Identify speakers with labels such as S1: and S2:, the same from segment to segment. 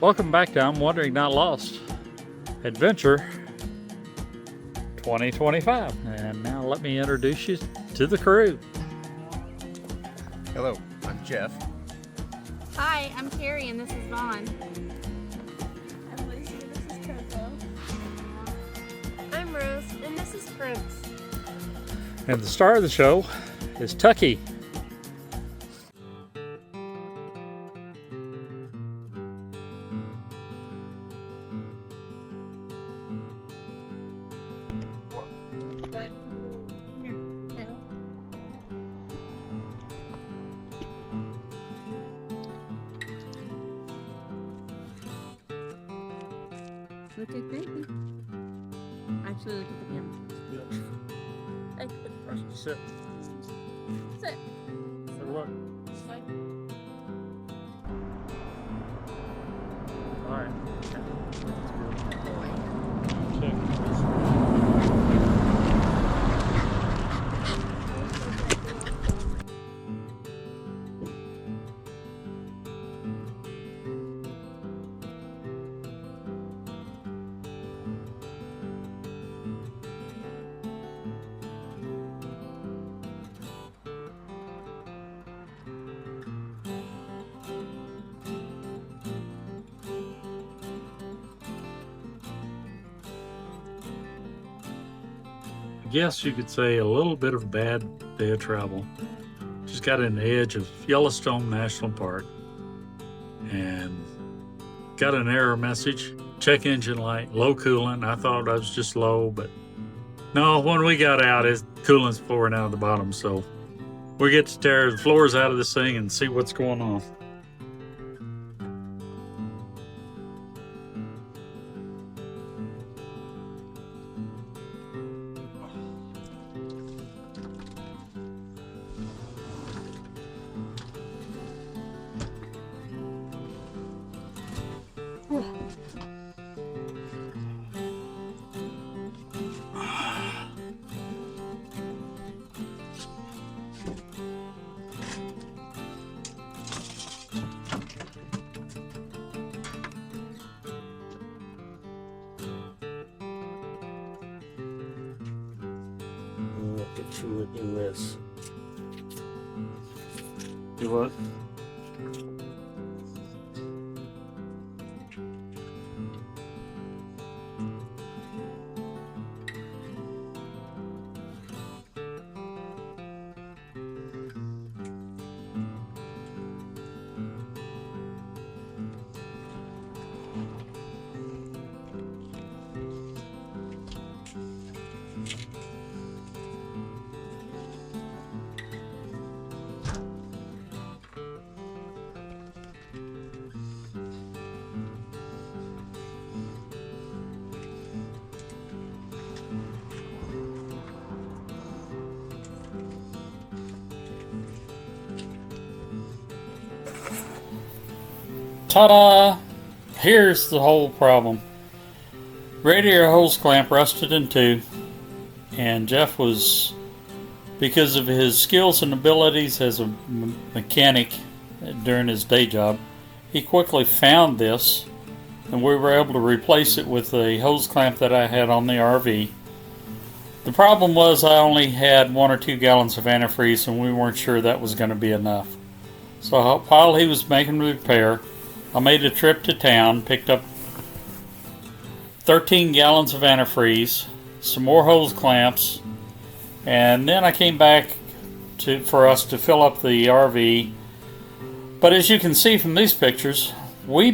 S1: Welcome back to I'm Wandering Not Lost Adventure 2025. And now let me introduce you to the crew.
S2: Hello, I'm Jeff.
S3: Hi, I'm Carrie and this is Vaughn.
S4: I'm Lucy, this is Coco.
S3: I'm Rose and this is Prince.
S1: And the star of the show is Tucky.
S4: Look at baby. Actually, look at the camera. Hey, put the brush.
S1: Sit.
S4: Sit.
S1: So look. All right. Guess you could say a little bit of a bad day of travel. Just got in the edge of Yellowstone National Park and got an error message. Check engine light, low coolant. I thought I was just low, but no, when we got out, coolant's pouring out of the bottom. So we get to tear the floors out of this thing and see what's going on. Look at you in this. Do what? Ta-da! Here's the whole problem. Radiator hose clamp rusted in two, and Jeff was, because of his skills and abilities as a mechanic during his day job, he quickly found this, and we were able to replace it with a hose clamp that I had on the RV. The problem was I only had 1 or 2 gallons of antifreeze, and we weren't sure that was going to be enough. So while he was making the repair, I made a trip to town, picked up 13 gallons of antifreeze, some more hose clamps, and then I came back for us to fill up the RV. But as you can see from these pictures, we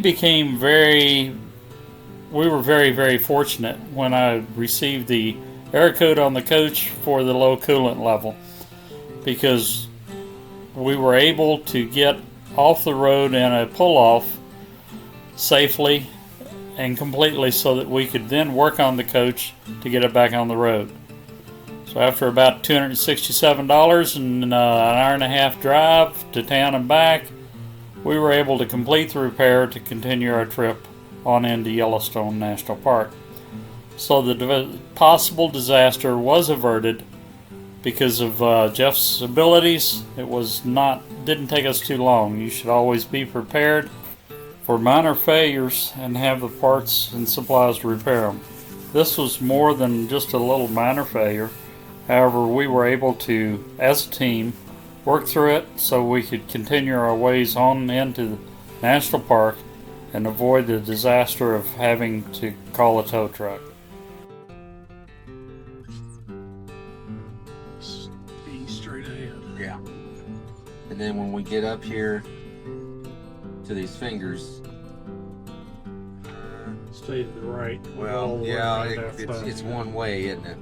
S1: were very, very fortunate when I received the air coat on the coach for the low coolant level, because we were able to get off the road in a pull-off safely and completely so that we could then work on the coach to get it back on the road. So after about $267 and an hour and a half drive to town and back, we were able to complete the repair to continue our trip on into Yellowstone National Park. So the possible disaster was averted because of Jeff's abilities. Didn't take us too long. You should always be prepared for minor failures and have the parts and supplies to repair them. This was more than just a little minor failure. However, we were able to, as a team, work through it so we could continue our ways on into the national park and avoid the disaster of having to call a tow truck.
S2: Be straight ahead.
S5: Yeah. And then when we get up here to these fingers,
S2: Stay to the right.
S5: well,
S2: All the way
S5: yeah,
S2: around that side.
S5: it's one way, isn't it?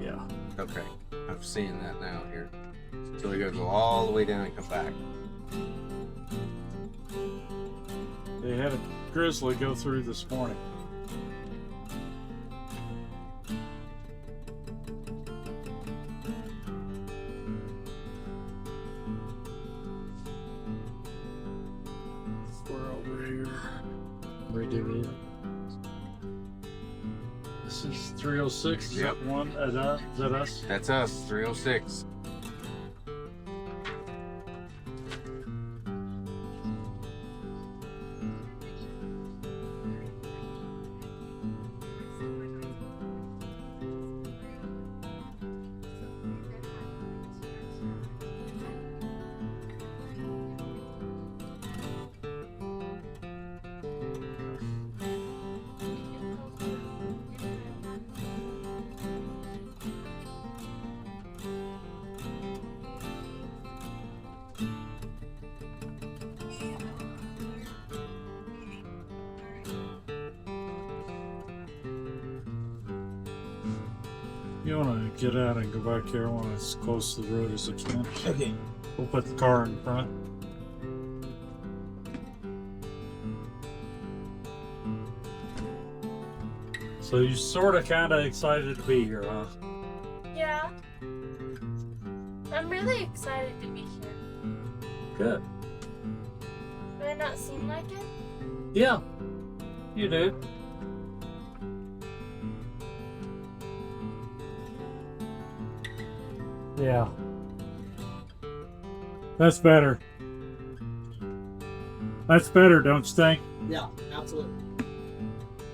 S2: Yeah.
S5: Okay, I'm seeing that now here. So we gotta go all the way down and come back.
S2: They had a grizzly go through this morning. We're over here. Redo it. This is 306. Is
S5: Yep.
S2: that one? Is that us?
S5: That's us, 306.
S2: You want to get out and go back here when it's close to the road as it can.
S5: Okay.
S2: We'll put the car in front. So you sort of kind of excited to be here, huh?
S6: Yeah. I'm really excited to be here.
S2: Good.
S6: Do I not seem like it?
S2: Yeah, you do. Yeah. That's better. That's better, don't you think?
S7: Yeah, absolutely.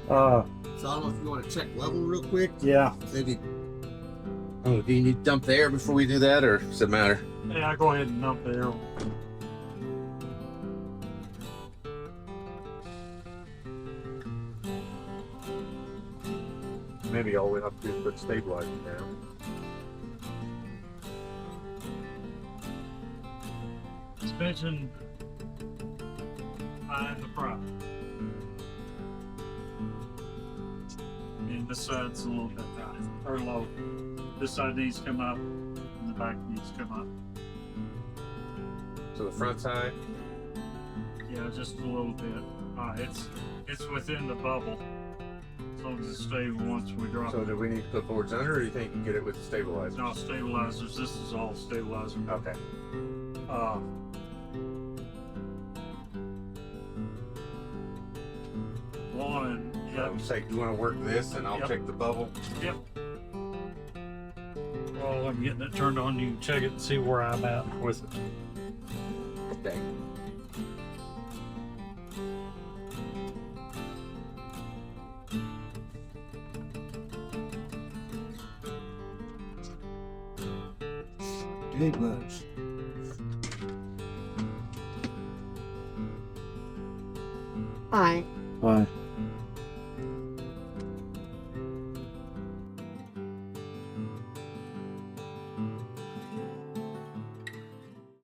S2: Uh,
S7: So I don't know if you want to check level real quick.
S2: yeah.
S7: Maybe.
S5: Oh, do you need to dump the air before we do that, or does it matter?
S2: Yeah, go ahead and dump the air.
S8: Maybe all we have to do is put stabilizer down.
S2: Suspension high in the front. And this side's a little bit high, or low. This side needs to come up, and the back needs to come up.
S8: So the front side,
S2: Yeah, just a little bit. It's within the bubble. As long as it's stable once we drop
S8: so
S2: it.
S8: do we need to put boards under, or do you think you can get it with the stabilizer?
S2: No stabilizers. This is all stabilizer.
S8: Okay.
S2: One and
S8: So say you want to work this, and I'll
S2: Yep.
S8: check the bubble.
S2: Yep. While I'm getting it turned on, you can check it and see where I'm at with it.
S5: Okay.
S7: Big bugs.
S4: Hi.
S2: Hi.